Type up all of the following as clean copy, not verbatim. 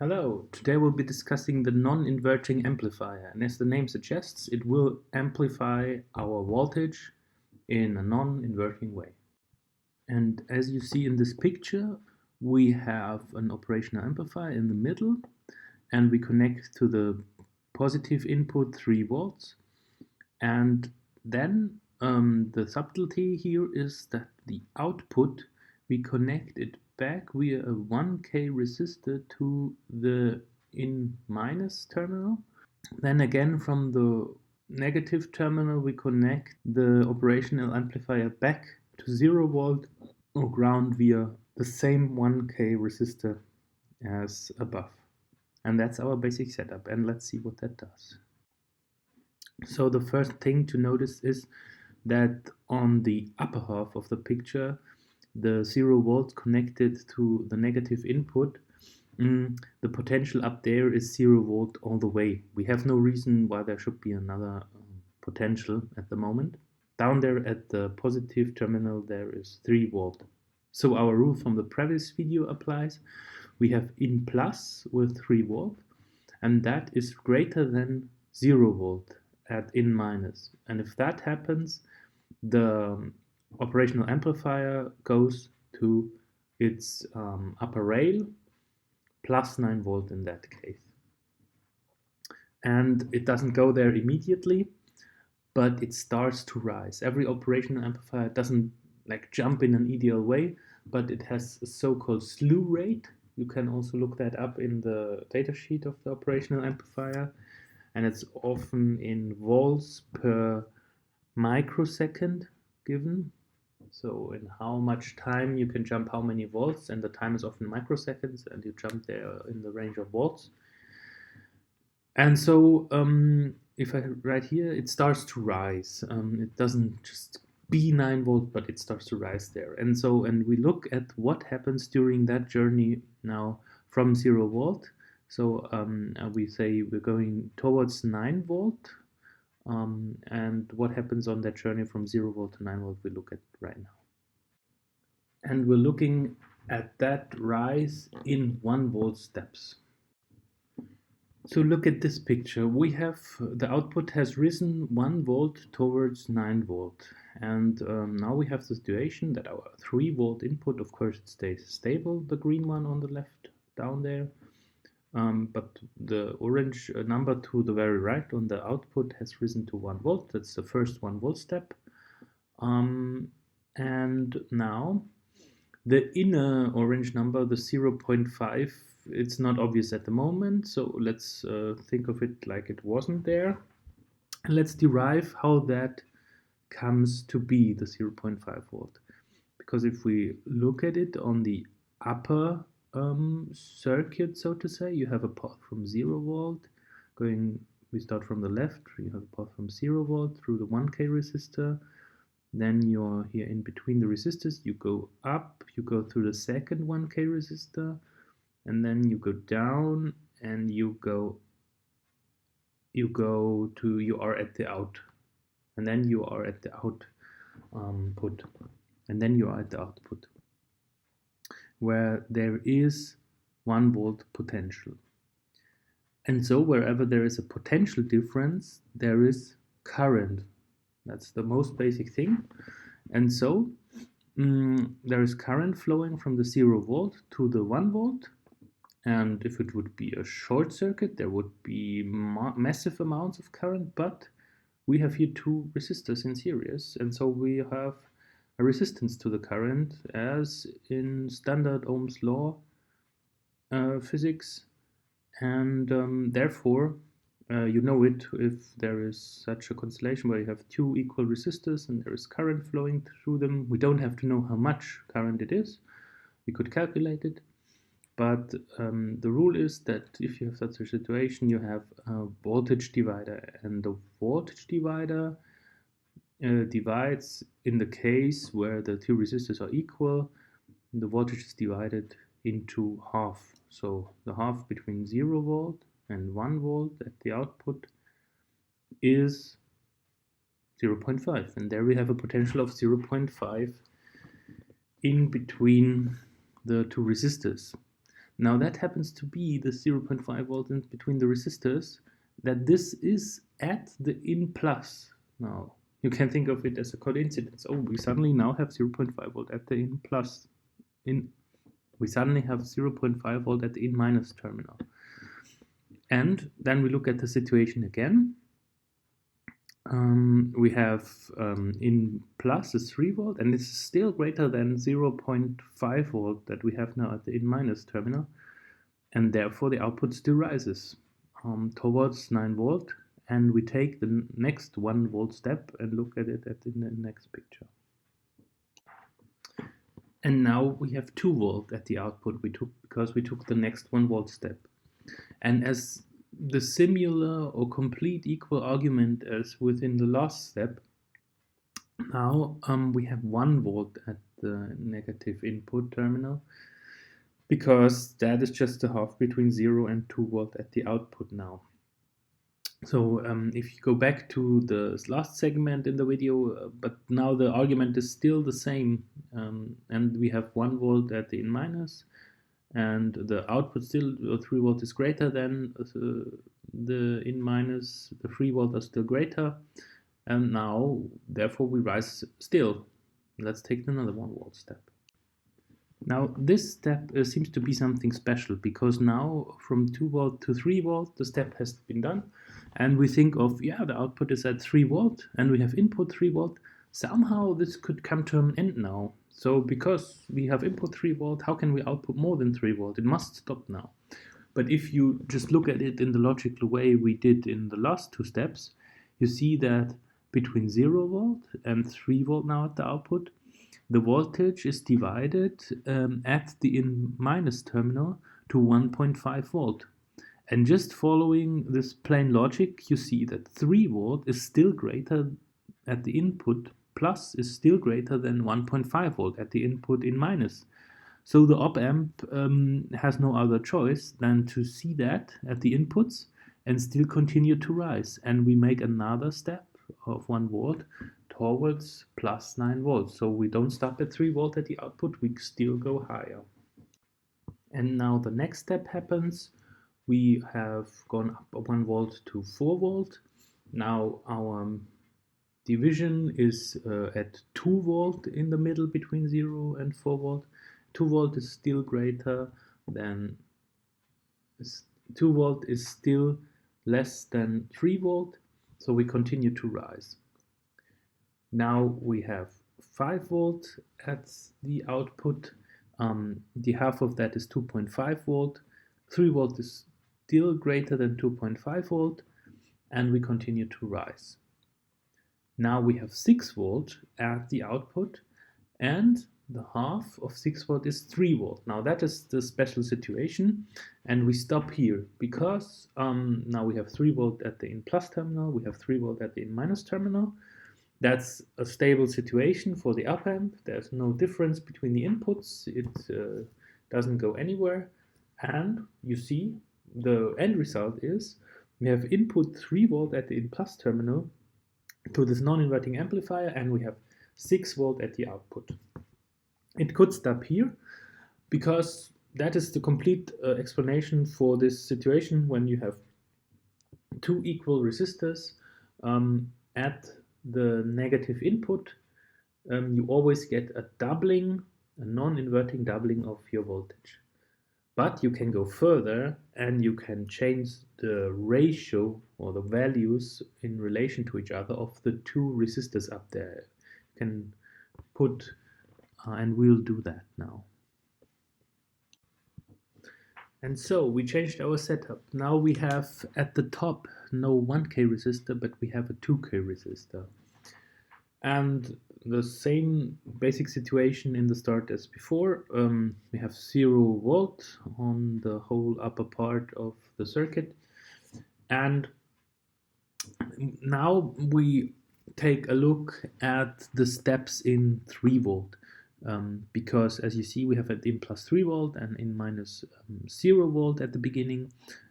Hello, today we'll be discussing the non-inverting amplifier, and as the name suggests, it will amplify our voltage in a non-inverting way. And as you see in this picture, we have an operational amplifier in the middle, and we connect to the positive input 3 volts, and then the subtlety here is that the output, we connect it back via a 1K resistor to the in minus terminal. Then again from the negative terminal we connect the operational amplifier back to 0 volt or ground via the same 1K resistor as above. And that's our basic setup, and let's see what that does. So the first thing to notice is that on the upper half of the picture, the 0 volts connected to the negative input, the potential up there is 0 volt all the way. We have no reason why there should be another potential at the moment. Down there at the positive terminal there is 3 volt. So our rule from the previous video applies. We have in plus with 3 volt, and that is greater than 0 volt at in minus. And if that happens, the operational amplifier goes to its upper rail, plus 9 volt in that case. And it doesn't go there immediately, but it starts to rise. Every operational amplifier doesn't like jump in an ideal way, but it has a so-called slew rate. You can also look that up in the datasheet of the operational amplifier, and it's often in volts per microsecond given. So in how much time you can jump how many volts, and the time is often microseconds, and you jump there in the range of volts. And so if I write here, it starts to rise. It doesn't just be 9 volt, but it starts to rise there. And so, and we look at what happens during that journey now from 0 volt. So we say we're going towards 9 volt. And what happens on that journey from 0 volt to 9 volt we look at right now. And we're looking at that rise in 1 volt steps. So look at this picture. We have the output has risen 1 volt towards 9 volt, and now we have the situation that our 3 volt input, of course, it stays stable, the green one on the left down there, but the orange number to the very right on the output has risen to 1 volt. That's the first 1 volt step, and now the inner orange number, the 0.5, it's not obvious at the moment, so let's think of it like it wasn't there, and let's derive how that comes to be the 0.5 volt. Because if we look at it on the upper circuit, so to say, you have a path from 0 volt going, we start from the left, you have a path from 0 volt through the 1K resistor, then you're here in between the resistors, you go up, you go through the second 1K resistor, and then you go down, and you are at the out, and then you are at the output, and then you are at the output where there is 1 volt potential. And so wherever there is a potential difference, there is current. That's the most basic thing. And so there is current flowing from the 0 volt to the 1 volt. And if it would be a short circuit, there would be massive amounts of current, but we have here 2 resistors in series, and so we have a resistance to the current as in standard Ohm's law physics, and therefore you know it if there is such a constellation where you have 2 equal resistors and there is current flowing through them. We don't have to know how much current it is, we could calculate it. But the rule is that if you have such a situation, you have a voltage divider, and the voltage divider divides in the case where the 2 resistors are equal. The voltage is divided into half. So the half between 0 volt and 1 volt at the output is 0.5, and there we have a potential of 0.5 in between the 2 resistors. Now that happens to be the 0.5 volt in between the resistors, that this is at the in plus. Now you can think of it as a coincidence. Oh, we suddenly now have 0.5 volt at the in plus. We suddenly have 0.5 volt at the in minus terminal. And then we look at the situation again. We have in plus is 3 volt, and this is still greater than 0.5 volt that we have now at the in minus terminal, and therefore the output still rises towards 9 volt, and we take the next 1 volt step and look at it in the next picture. And now we have 2 volt at the output because we took the next 1 volt step. And as the similar or complete equal argument as within the last step, now we have 1 volt at the negative input terminal, because that is just a half between 0 and 2 volt at the output now. So if you go back to the last segment in the video, but now the argument is still the same, and we have 1 volt at the in minus, and the output still 3 volt is greater than the in minus, the 3 volt are still greater, and now therefore we rise still. Let's take another 1 volt step. Now this step seems to be something special, because now from 2 volt to 3 volt the step has been done, and we think of, yeah, the output is at 3 volt and we have input 3 volt. Somehow this could come to an end now. So because we have input 3 volt, how can we output more than 3 volt? It must stop now. But if you just look at it in the logical way we did in the last 2 steps, you see that between 0 volt and 3 volt now at the output, the voltage is divided at the in minus terminal to 1.5 volt. And just following this plain logic, you see that 3 volt is still greater at the input, plus is still greater than 1.5 volt at the input in minus. So the OpAmp has no other choice than to see that at the inputs and still continue to rise. And we make another step of 1 volt towards plus 9 volts. So we don't stop at 3 volt at the output, we still go higher. And now the next step happens. We have gone up 1 volt to 4 volt. Now our division is at 2 volt in the middle between 0 and 4 volt. 2 volt is still greater than 2 volt is still less than 3 volt, so we continue to rise. Now we have 5 volt at the output. The half of that is 2.5 volt. 3 volt is still greater than 2.5 volt, and we continue to rise. Now we have 6 volt at the output, and the half of 6 volt is 3 volt. Now that is the special situation, and we stop here because now we have 3 volt at the in plus terminal, we have 3 volt at the in minus terminal. That's a stable situation for the OpAmp. There's no difference between the inputs. It doesn't go anywhere. And you see the end result is we have input 3 volt at the in plus terminal to this non-inverting amplifier, and we have 6 volt at the output. It could stop here because that is the complete explanation for this situation. When you have 2 equal resistors at the negative input, you always get a doubling, a non-inverting doubling of your voltage. But you can go further and you can change the ratio or the values in relation to each other of the 2 resistors up there. You can put, and we'll do that now. And so we changed our setup. Now we have at the top no 1K resistor, but we have a 2K resistor. And the same basic situation in the start as before. We have 0 volt on the whole upper part of the circuit. And now we take a look at the steps in 3 volt. Because as you see, we have at in plus 3 volt and in minus 0 volt at the beginning.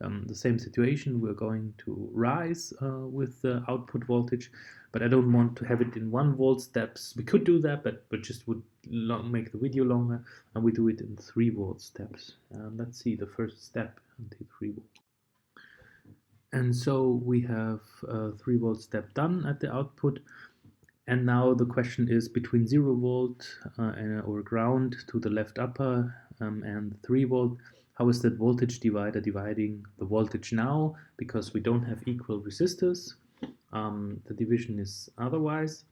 the same situation. We're going to rise with the output voltage, but I don't want to have it in 1 volt steps. We could do that, but just would make the video longer, and we do it in 3 volt steps. Let's see the first step until 3 volt. And so we have a 3 volt step done at the output. And now the question is between 0 volt or ground to the left upper and 3 volt. How is that voltage divider dividing the voltage now? Because we don't have equal resistors. The division is otherwise.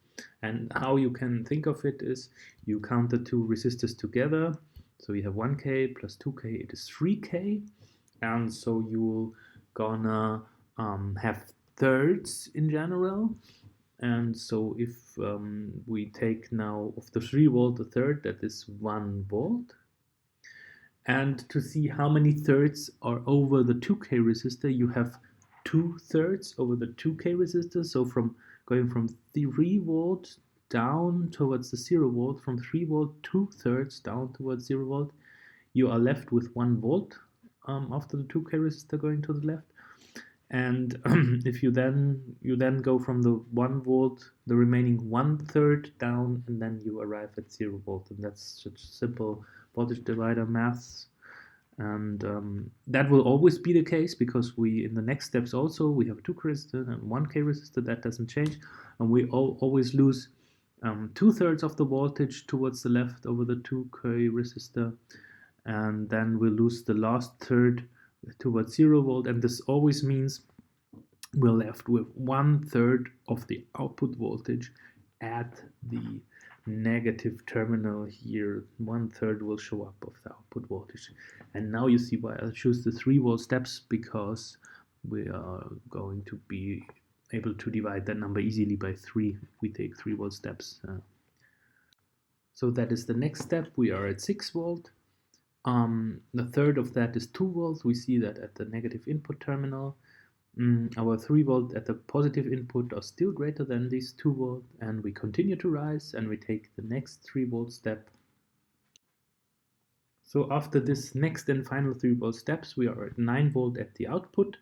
And how you can think of it is you count the 2 resistors together. So you have 1K plus 2K, it is 3K. And so you're gonna have thirds in general. And so if we take now of the 3 volt a third, that is 1 volt. And to see how many thirds are over the 2K resistor, you have 2 thirds over the 2K resistor. So from going from 3 volt down towards the 0 volt, from 3 volt 2 thirds down towards 0 volt, you are left with 1 volt after the 2K resistor going to the left. And if you then go from the 1 volt, the remaining 1/3 down, and then you arrive at 0 volt, and that's such simple voltage divider maths. And that will always be the case, because we in the next steps also we have a 2K resistor and 1K resistor. That doesn't change, and we always lose 2/3 of the voltage towards the left over the 2K resistor, and then we lose the last third towards 0 volt, and this always means we're left with 1/3 of the output voltage at the negative terminal here. 1/3 will show up of the output voltage. And now you see why I choose the 3 volt steps, because we are going to be able to divide that number easily by 3 if we take 3 volt steps. So that is the next step. We are at 6 volt. The third of that is 2 volts. We see that at the negative input terminal. Our 3 volt at the positive input are still greater than these 2 volt, and we continue to rise, and we take the next 3 volt step. So after this next and final 3 volt steps, we are at 9 volt at the output.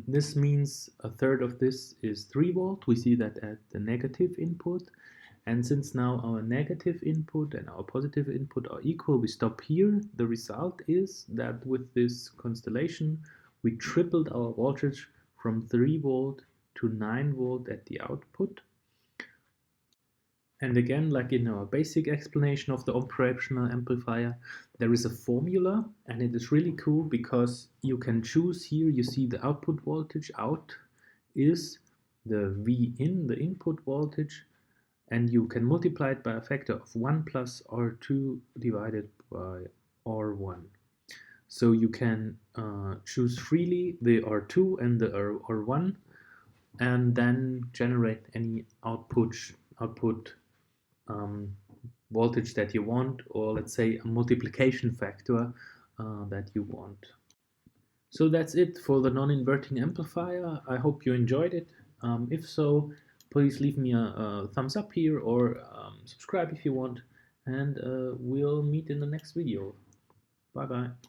This means a third of this is 3 volt. We see that at the negative input. And since now our negative input and our positive input are equal, we stop here. The result is that with this constellation, we tripled our voltage from 3 volt to 9 volt at the output. And again, like in our basic explanation of the operational amplifier, there is a formula, and it is really cool because you can choose here. You see the output voltage out is the V in, the input voltage, and you can multiply it by a factor of 1 plus R2 divided by R1. So you can choose freely the R2 and the R1, and then generate any output voltage that you want, or let's say a multiplication factor that you want. So that's it for the non-inverting amplifier. I hope you enjoyed it. If so, please leave me a thumbs up here, or subscribe if you want, and we'll meet in the next video. Bye bye.